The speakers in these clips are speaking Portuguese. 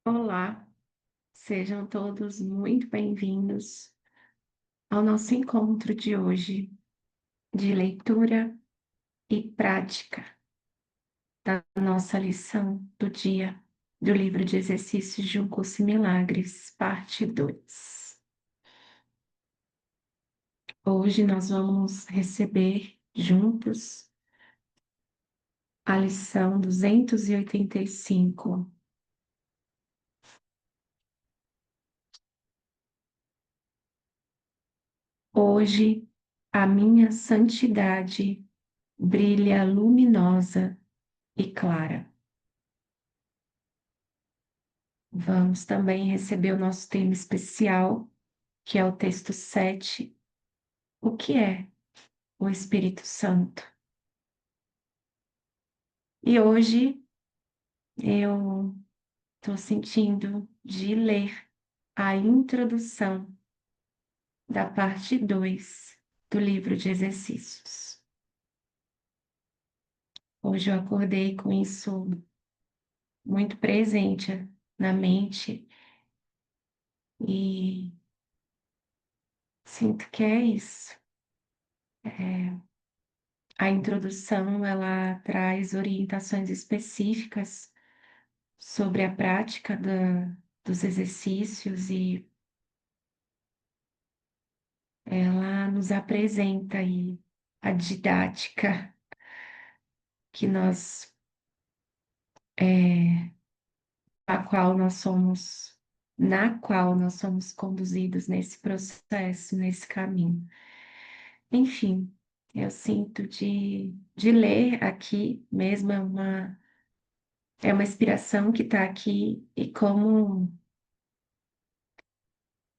Olá, sejam todos muito bem-vindos ao nosso encontro de hoje de leitura e prática da nossa lição do dia do livro de exercícios de Um Curso em Milagres, parte 2. Hoje nós vamos receber juntos a lição 285. Hoje a minha santidade brilha luminosa e clara. Vamos também receber o nosso tema especial, que é o texto 7. O que é o Espírito Santo? E hoje eu estou sentindo de ler a introdução da parte 2 do livro de exercícios. Hoje eu acordei com isso muito presente na mente e sinto que é isso. A introdução, ela traz orientações específicas sobre a prática dos exercícios e ela nos apresenta aí a didática que nós, é, a qual nós somos, na qual nós somos conduzidos nesse processo, nesse caminho. Enfim, eu sinto de ler aqui mesmo, é uma inspiração que está aqui e como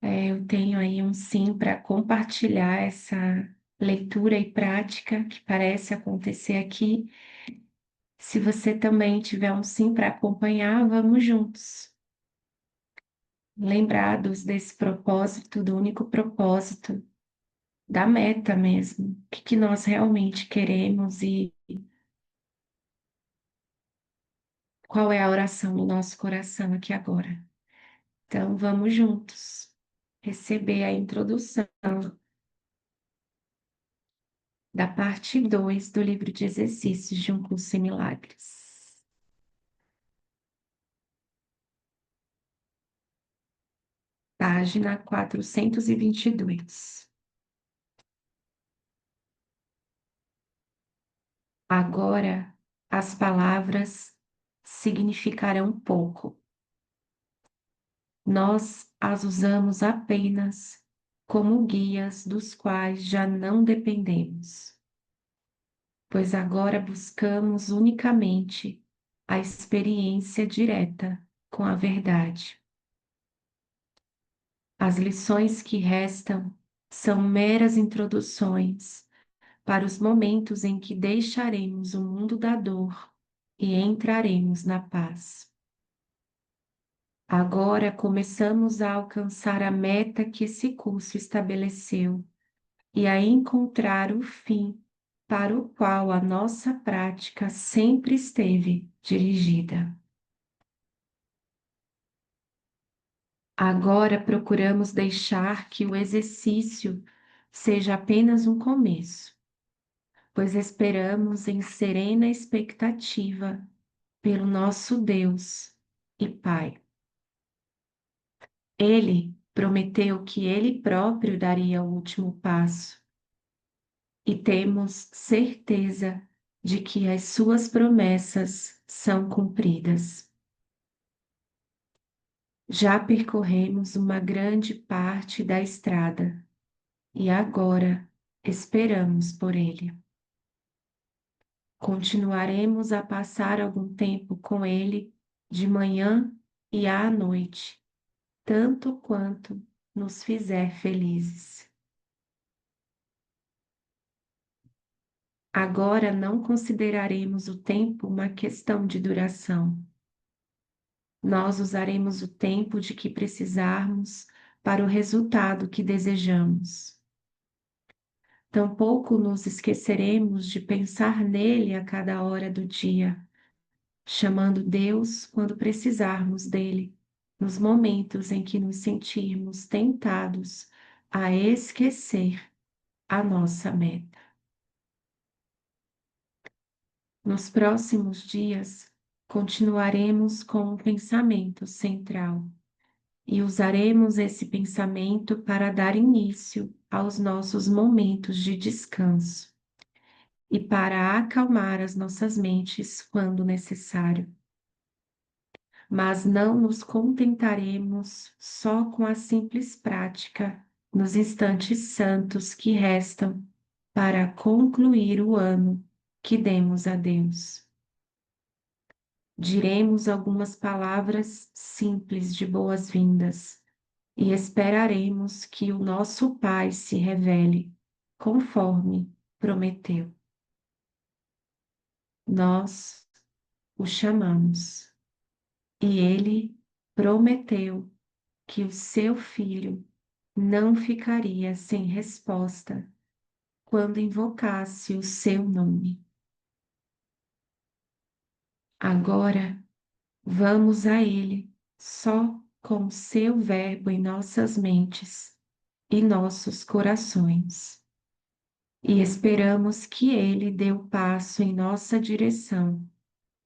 eu tenho aí um sim para compartilhar essa leitura e prática que parece acontecer aqui. Se você também tiver um sim para acompanhar, vamos juntos. Lembrados desse propósito, do único propósito, da meta mesmo, o que nós realmente queremos e qual é a oração do nosso coração aqui agora. Então, vamos juntos receber a introdução da parte 2 do livro de exercícios de Um Curso em Milagres. Página 422. Agora as palavras significarão pouco. Nós as usamos apenas como guias dos quais já não dependemos, pois agora buscamos unicamente a experiência direta com a verdade. As lições que restam são meras introduções para os momentos em que deixaremos o mundo da dor e entraremos na paz. Agora começamos a alcançar a meta que esse curso estabeleceu e a encontrar o fim para o qual a nossa prática sempre esteve dirigida. Agora procuramos deixar que o exercício seja apenas um começo, pois esperamos em serena expectativa pelo nosso Deus e Pai. Ele prometeu que ele próprio daria o último passo, e temos certeza de que as suas promessas são cumpridas. Já percorremos uma grande parte da estrada e agora esperamos por ele. Continuaremos a passar algum tempo com ele de manhã e à noite, tanto quanto nos fizer felizes. Agora não consideraremos o tempo uma questão de duração. Nós usaremos o tempo de que precisarmos para o resultado que desejamos. Tampouco nos esqueceremos de pensar nele a cada hora do dia, chamando Deus quando precisarmos dele, nos momentos em que nos sentirmos tentados a esquecer a nossa meta. Nos próximos dias, continuaremos com o pensamento central e usaremos esse pensamento para dar início aos nossos momentos de descanso e para acalmar as nossas mentes quando necessário. Mas não nos contentaremos só com a simples prática nos instantes santos que restam para concluir o ano que demos a Deus. Diremos algumas palavras simples de boas-vindas e esperaremos que o nosso Pai se revele, conforme prometeu. Nós o chamamos e ele prometeu que o seu filho não ficaria sem resposta quando invocasse o seu nome. Agora, vamos a ele só com o seu verbo em nossas mentes e nossos corações. E esperamos que ele dê o passo em nossa direção,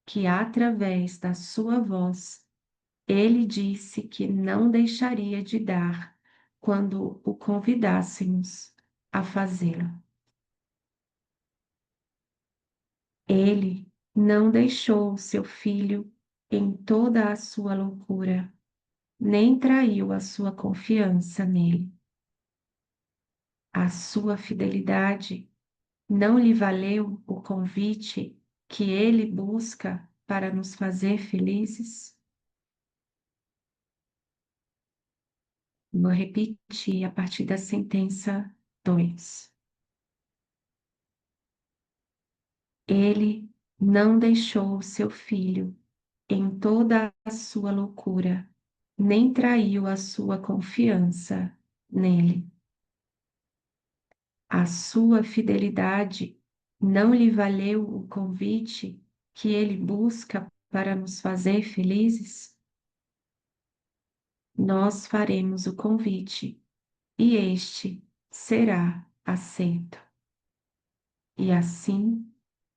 que através da sua voz ele disse que não deixaria de dar quando o convidássemos a fazê-lo. Ele não deixou seu filho em toda a sua loucura, nem traiu a sua confiança nele. A sua fidelidade não lhe valeu o convite que ele busca para nos fazer felizes? Vou repetir a partir da sentença 2. Ele não deixou seu filho em toda a sua loucura, nem traiu a sua confiança nele. A sua fidelidade não lhe valeu o convite que ele busca para nos fazer felizes? Nós faremos o convite e este será aceito. E assim,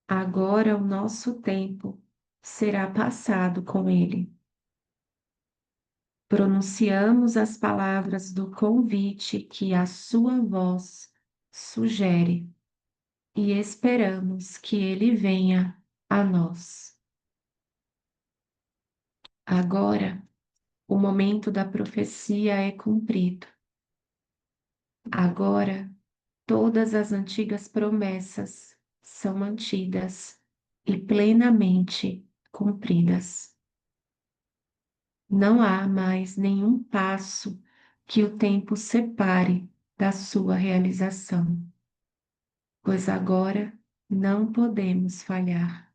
agora o nosso tempo será passado com ele. Pronunciamos as palavras do convite que a sua voz sugere e esperamos que ele venha a nós. Agora, o momento da profecia é cumprido. Agora, todas as antigas promessas são mantidas e plenamente cumpridas. Não há mais nenhum passo que o tempo separe da sua realização, pois agora não podemos falhar.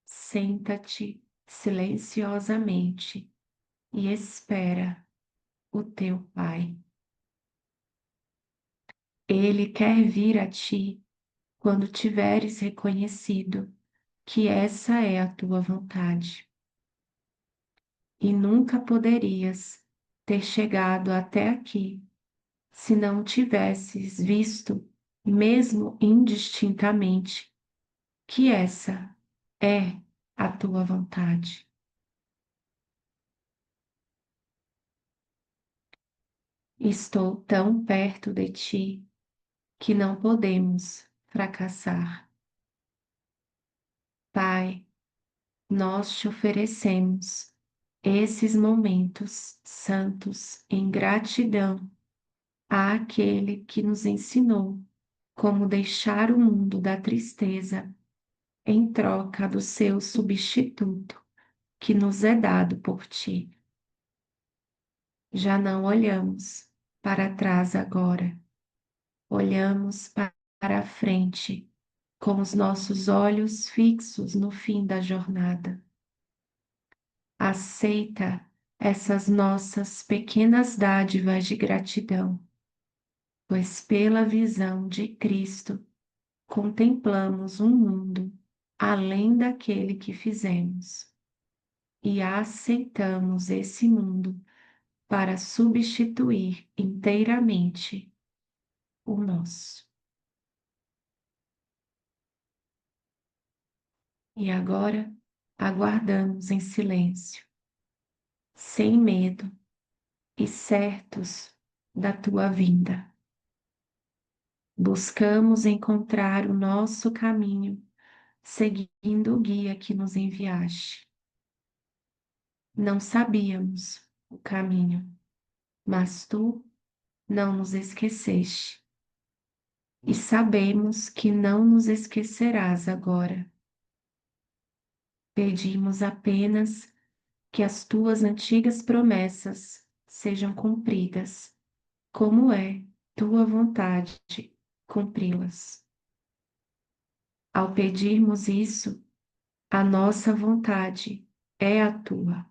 Senta-te silenciosamente e espera o teu Pai. Ele quer vir a ti quando tiveres reconhecido que essa é a tua vontade. E nunca poderias ter chegado até aqui se não tivesses visto, mesmo indistintamente, que essa é a tua vontade. Estou tão perto de ti que não podemos fracassar. Pai, nós te oferecemos esses momentos santos em gratidão àquele que nos ensinou como deixar o mundo da tristeza em troca do seu substituto que nos é dado por ti. Já não olhamos para trás agora, olhamos para a frente, com os nossos olhos fixos no fim da jornada. Aceita essas nossas pequenas dádivas de gratidão, pois pela visão de Cristo contemplamos um mundo além daquele que fizemos. e aceitamos esse mundo para substituir inteiramente o nosso. E agora aguardamos em silêncio, sem medo e certos da tua vinda. Buscamos encontrar o nosso caminho, seguindo o guia que nos enviaste. Não sabíamos o caminho, mas tu não nos esqueceste. E sabemos que não nos esquecerás agora. Pedimos apenas que as tuas antigas promessas sejam cumpridas, como é tua vontade cumpri-las. Ao pedirmos isso, a nossa vontade é a tua.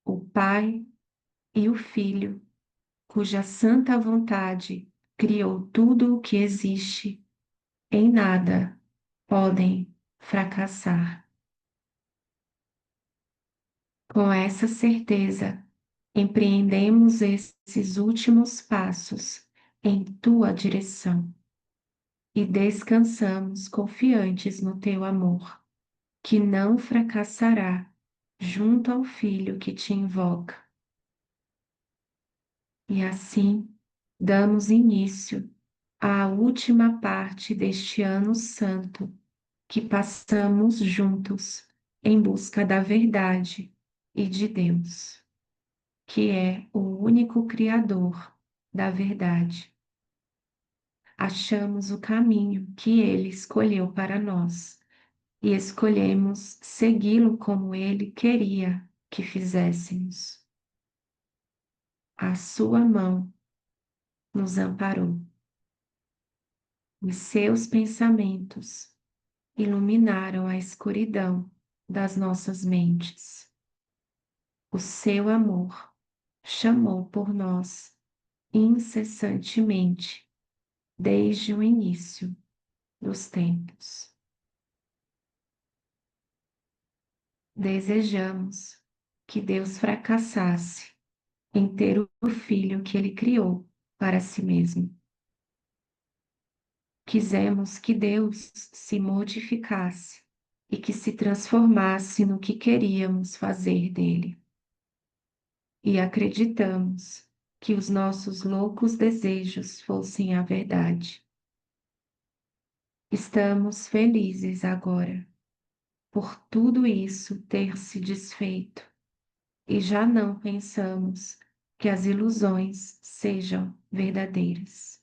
O Pai e o Filho, cuja santa vontade criou tudo o que existe, em nada podem fracassar. Com essa certeza, empreendemos esses últimos passos em tua direção e descansamos confiantes no teu amor, que não fracassará junto ao Filho que te invoca. E assim damos início à última parte deste ano santo que passamos juntos em busca da verdade e de Deus, que é o único Criador da verdade. Achamos o caminho que Ele escolheu para nós e escolhemos segui-lo como Ele queria que fizéssemos. A sua mão nos amparou. Os seus pensamentos iluminaram a escuridão das nossas mentes. O seu amor chamou por nós incessantemente desde o início dos tempos. Desejamos que Deus fracassasse em ter o filho que ele criou para si mesmo. Quisemos que Deus se modificasse e que se transformasse no que queríamos fazer dele. E acreditamos que os nossos loucos desejos fossem a verdade. Estamos felizes agora por tudo isso ter se desfeito e já não pensamos que as ilusões sejam verdadeiras.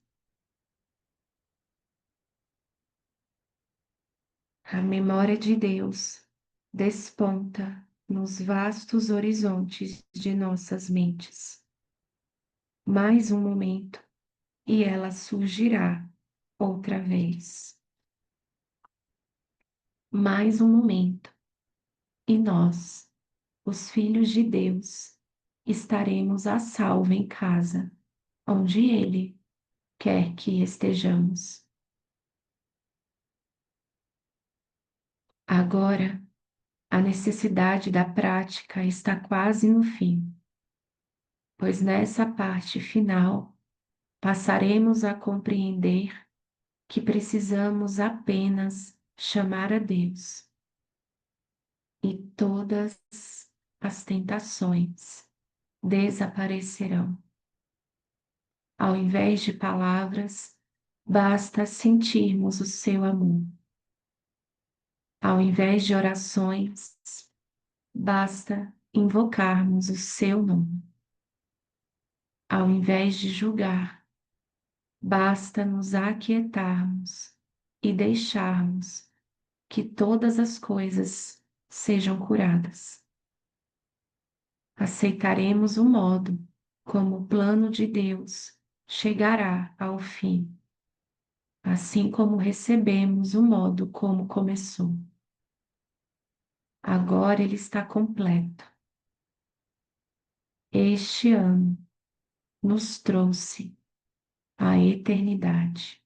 A memória de Deus desponta nos vastos horizontes de nossas mentes. Mais um momento e ela surgirá outra vez. Mais um momento e nós, os filhos de Deus, estaremos a salvo em casa, onde Ele quer que estejamos. Agora, a necessidade da prática está quase no fim, pois nessa parte final passaremos a compreender que precisamos apenas chamar a Deus e todas as tentações desaparecerão. Ao invés de palavras, basta sentirmos o seu amor. Ao invés de orações, basta invocarmos o seu nome. Ao invés de julgar, basta nos aquietarmos e deixarmos que todas as coisas sejam curadas. Aceitaremos o modo como o plano de Deus chegará ao fim, assim como recebemos o modo como começou. Agora ele está completo. Este ano nos trouxe a eternidade.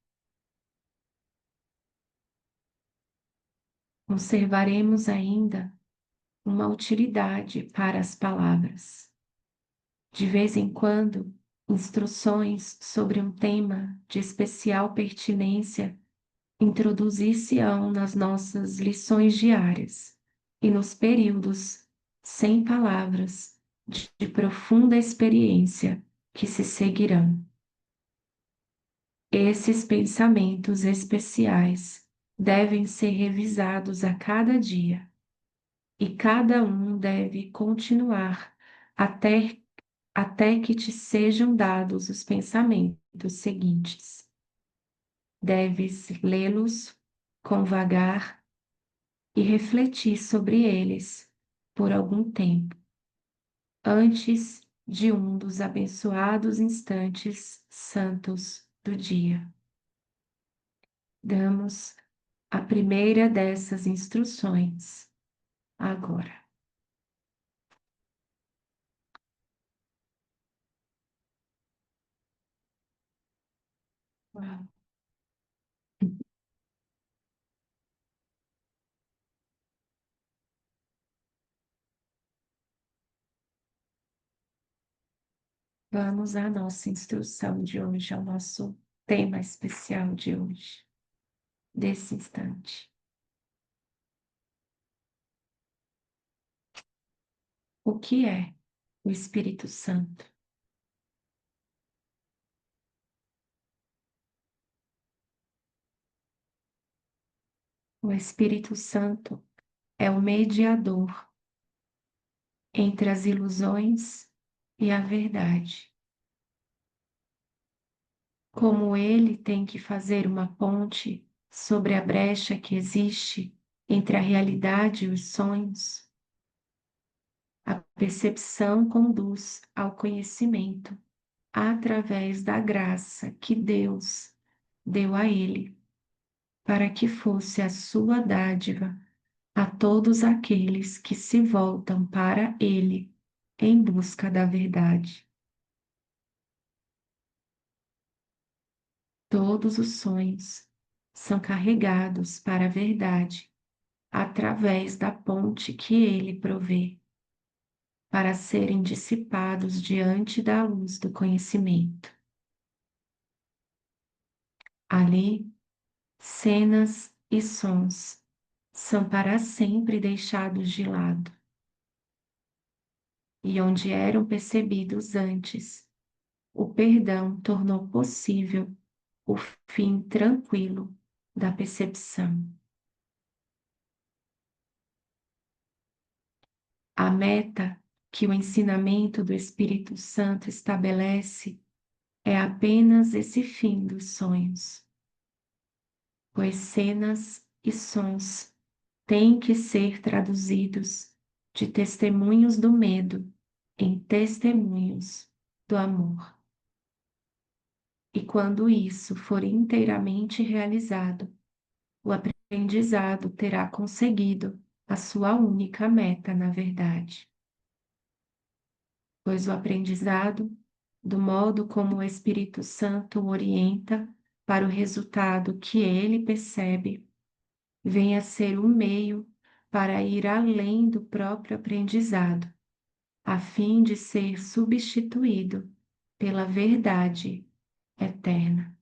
Conservaremos ainda uma utilidade para as palavras. De vez em quando, instruções sobre um tema de especial pertinência introduzir-se-ão nas nossas lições diárias e nos períodos sem palavras de profunda experiência que se seguirão. Esses pensamentos especiais devem ser revisados a cada dia, e cada um deve continuar até, até que te sejam dados os pensamentos seguintes. Deves lê-los com vagar e refletir sobre eles por algum tempo, antes de um dos abençoados instantes santos do dia. Damos a primeira dessas instruções agora. Uau. Vamos à nossa instrução de hoje, ao nosso tema especial de hoje, desse instante. O que é o Espírito Santo? O Espírito Santo é o mediador entre as ilusões e a verdade. Como ele tem que fazer uma ponte sobre a brecha que existe entre a realidade e os sonhos, a percepção conduz ao conhecimento através da graça que Deus deu a ele, para que fosse a sua dádiva a todos aqueles que se voltam para ele em busca da verdade. Todos os sonhos são carregados para a verdade através da ponte que ele provê, para serem dissipados diante da luz do conhecimento. Ali, cenas e sons são para sempre deixados de lado, e onde eram percebidos antes, o perdão tornou possível o fim tranquilo da percepção. A meta que o ensinamento do Espírito Santo estabelece é apenas esse fim dos sonhos, pois cenas e sons têm que ser traduzidos de testemunhos do medo em testemunhos do amor. E quando isso for inteiramente realizado, o aprendizado terá conseguido a sua única meta, na verdade. Pois o aprendizado, do modo como o Espírito Santo o orienta para o resultado que ele percebe, vem a ser um meio para ir além do próprio aprendizado, a fim de ser substituído pela verdade eterna.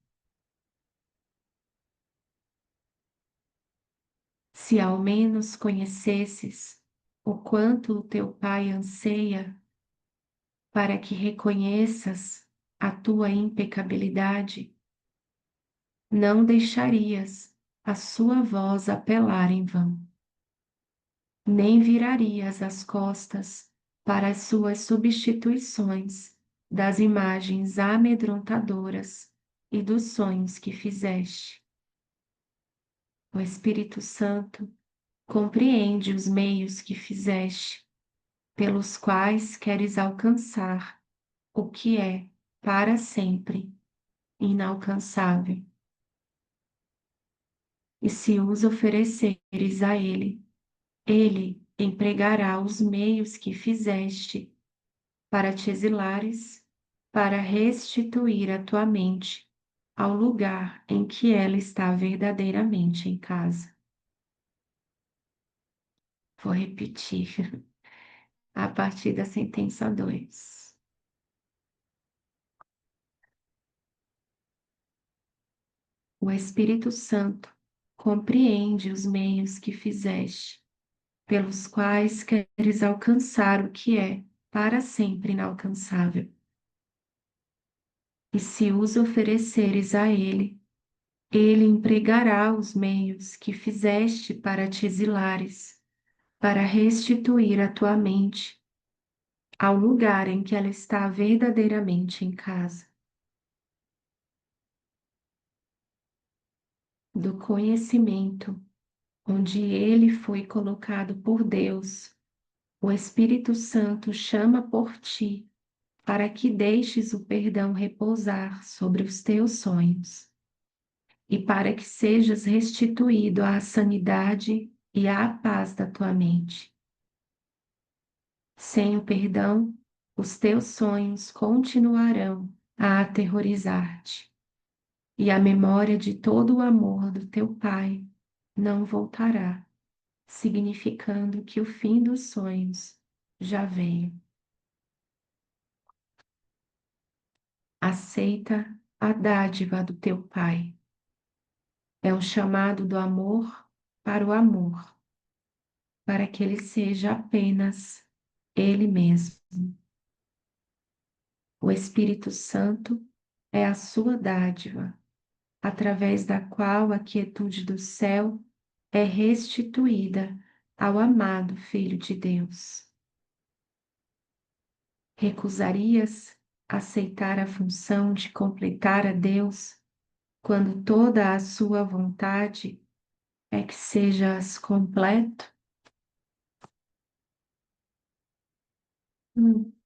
Se ao menos conhecesses o quanto o teu Pai anseia para que reconheças a tua impecabilidade, não deixarias a sua voz apelar em vão, nem virarias as costas para as suas substituições das imagens amedrontadoras e dos sonhos que fizeste. O Espírito Santo compreende os meios que fizeste, pelos quais queres alcançar o que é para sempre inalcançável. E se os ofereceres a Ele, Ele empregará os meios que fizeste para te exilares, para restituir a tua mente ao lugar em que ela está verdadeiramente em casa. Vou repetir a partir da sentença 2. O Espírito Santo compreende os meios que fizeste, pelos quais queres alcançar o que é para sempre inalcançável. E se os ofereceres a Ele, Ele empregará os meios que fizeste para te exilares, para restituir a tua mente ao lugar em que ela está verdadeiramente em casa. Do conhecimento, onde ele foi colocado por Deus, o Espírito Santo chama por ti, para que deixes o perdão repousar sobre os teus sonhos, e para que sejas restituído à sanidade e à paz da tua mente. Sem o perdão, os teus sonhos continuarão a aterrorizar-te, e a memória de todo o amor do teu Pai não voltará, significando que o fim dos sonhos já veio. Aceita a dádiva do teu Pai. É um chamado do amor para o amor, para que ele seja apenas ele mesmo. O Espírito Santo é a sua dádiva, através da qual a quietude do céu é restituída ao amado Filho de Deus. Recusarias aceitar a função de completar a Deus quando toda a sua vontade é que sejas completo? Hum.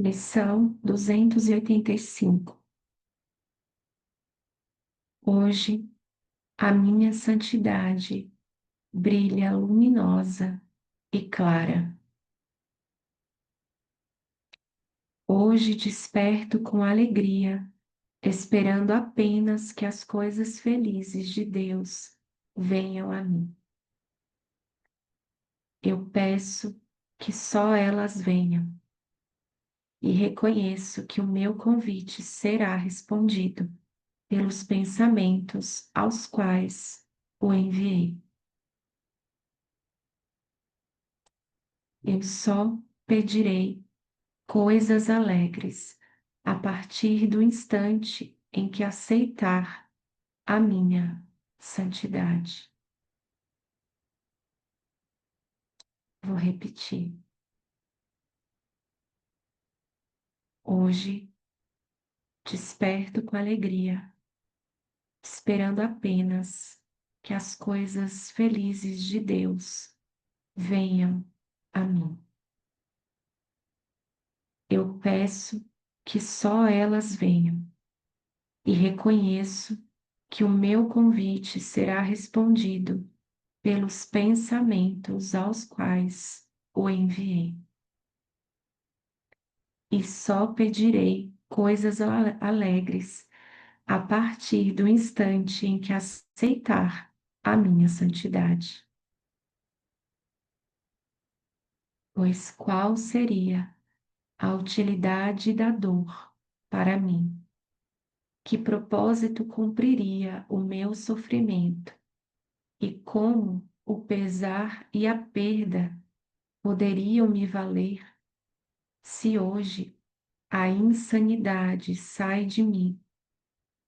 Lição 285. Hoje, a minha santidade brilha luminosa e clara. Hoje desperto com alegria, esperando apenas que as coisas felizes de Deus venham a mim. Eu peço que só elas venham e reconheço que o meu convite será respondido pelos pensamentos aos quais o enviei. Eu só pedirei coisas alegres a partir do instante em que aceitar a minha santidade. Vou repetir. Hoje desperto com alegria, esperando apenas que as coisas felizes de Deus venham a mim. Eu peço que só elas venham e reconheço que o meu convite será respondido pelos pensamentos aos quais o enviei. E só pedirei coisas alegres a partir do instante em que aceitar a minha santidade. Pois qual seria a utilidade da dor para mim? Que propósito cumpriria o meu sofrimento? E como o pesar e a perda poderiam me valer se hoje a insanidade sai de mim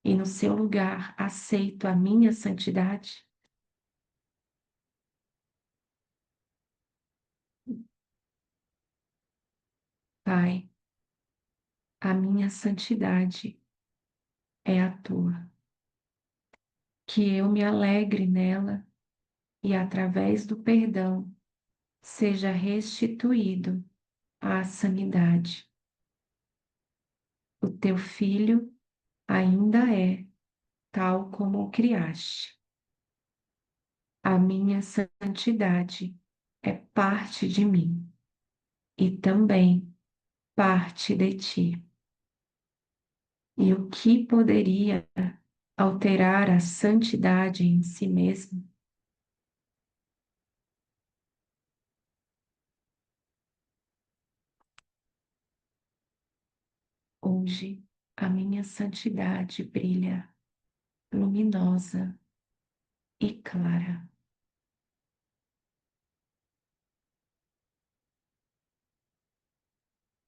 e no seu lugar aceito a minha santidade? Pai, a minha santidade é a tua. Que eu me alegre nela e, através do perdão, seja restituído à sanidade. O teu filho ainda é tal como o criaste. A minha santidade é parte de mim e também parte de ti. E o que poderia alterar a santidade em si mesmo? Hoje a minha santidade brilha luminosa e clara.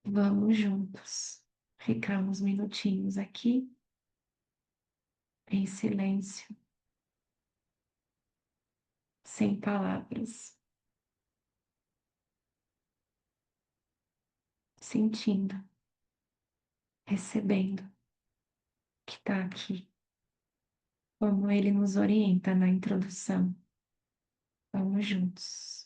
Vamos juntos ficar uns minutinhos aqui em silêncio, sem palavras, sentindo, recebendo o que está aqui, como ele nos orienta na introdução. Vamos juntos.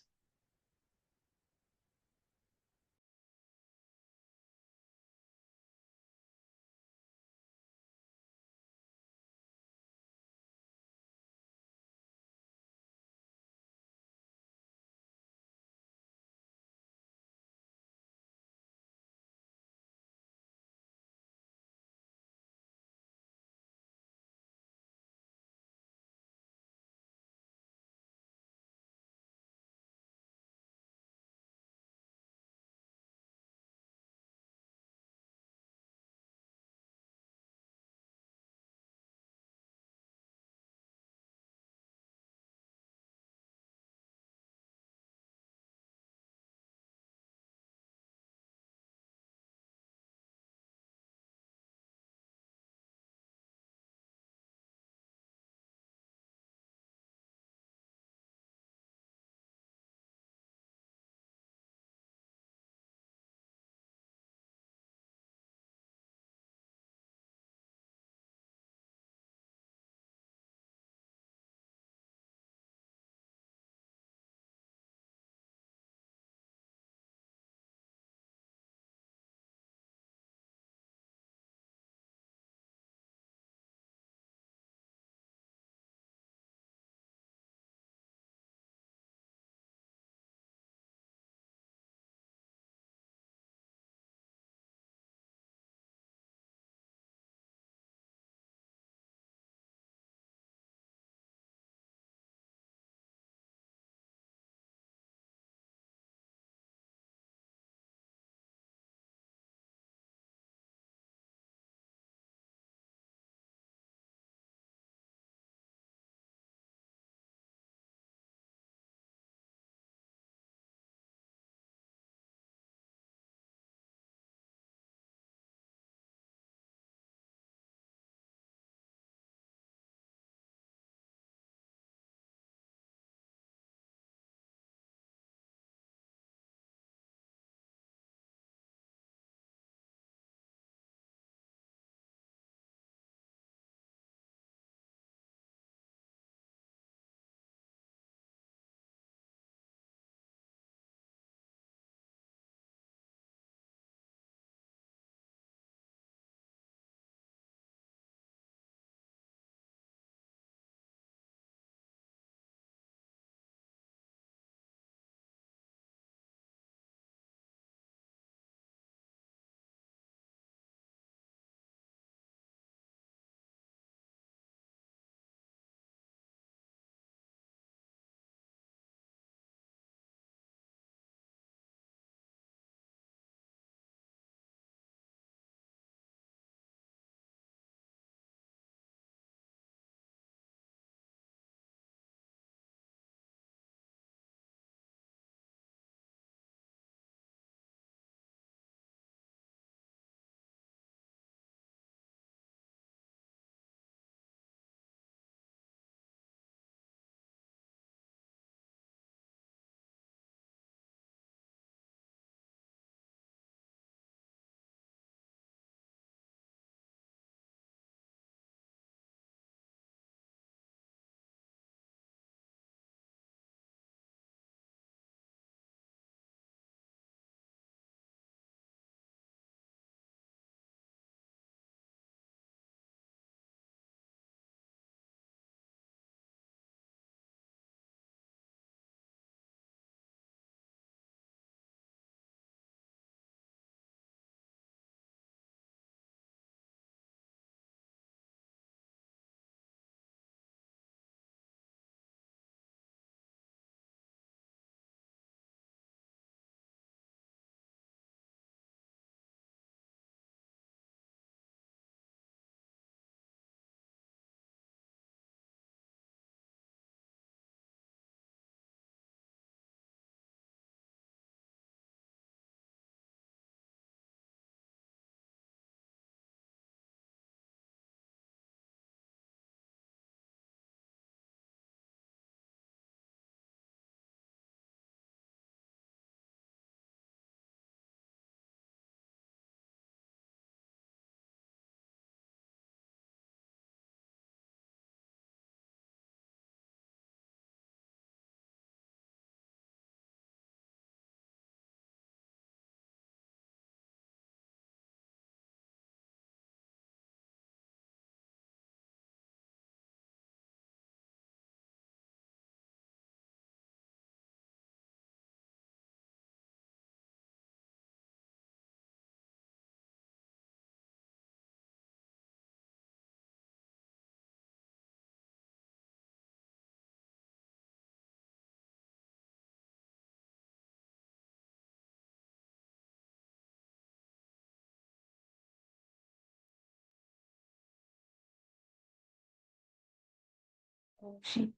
Hoje,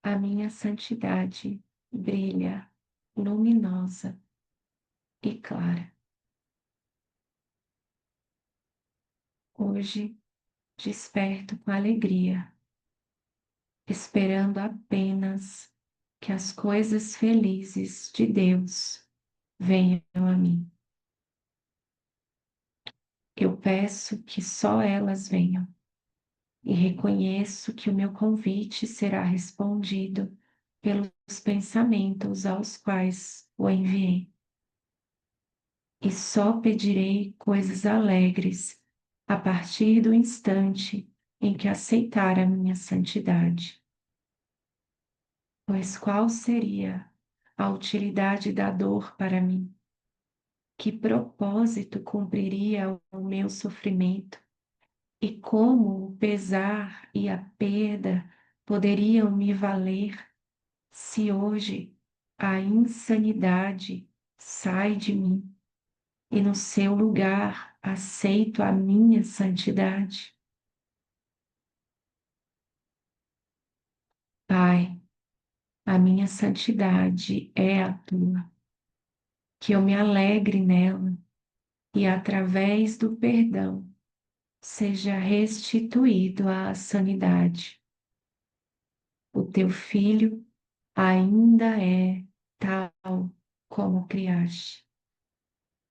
a minha santidade brilha luminosa e clara. Hoje, desperto com alegria, esperando apenas que as coisas felizes de Deus venham a mim. Eu peço que só elas venham e reconheço que o meu convite será respondido pelos pensamentos aos quais o enviei. E só pedirei coisas alegres a partir do instante em que aceitar a minha santidade. Pois qual seria a utilidade da dor para mim? Que propósito cumpriria o meu sofrimento? E como o pesar e a perda poderiam me valer se hoje a insanidade sai de mim e no seu lugar aceito a minha santidade? Pai, a minha santidade é a tua, que eu me alegre nela e através do perdão seja restituído à sanidade. O teu filho ainda é tal como criaste.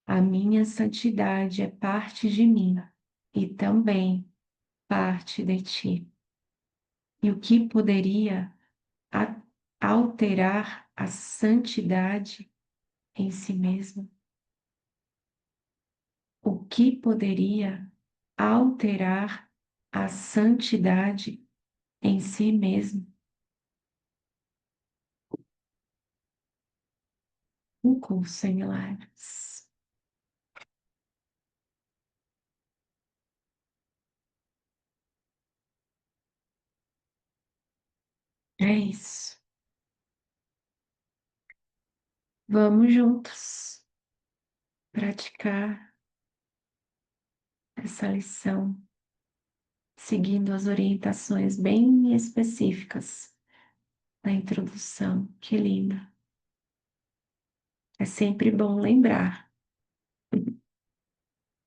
A minha santidade é parte de mim e também parte de ti. E o que poderia a- alterar a santidade em si mesmo? O que poderia alterar a santidade em si mesmo? Um curso em milagres. É isso. Vamos juntos praticar essa lição, seguindo as orientações bem específicas da introdução. Que lindo. É sempre bom lembrar.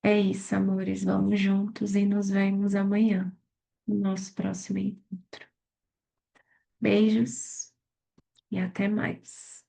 É isso, amores. Vamos juntos e nos vemos amanhã no nosso próximo encontro. Beijos e até mais.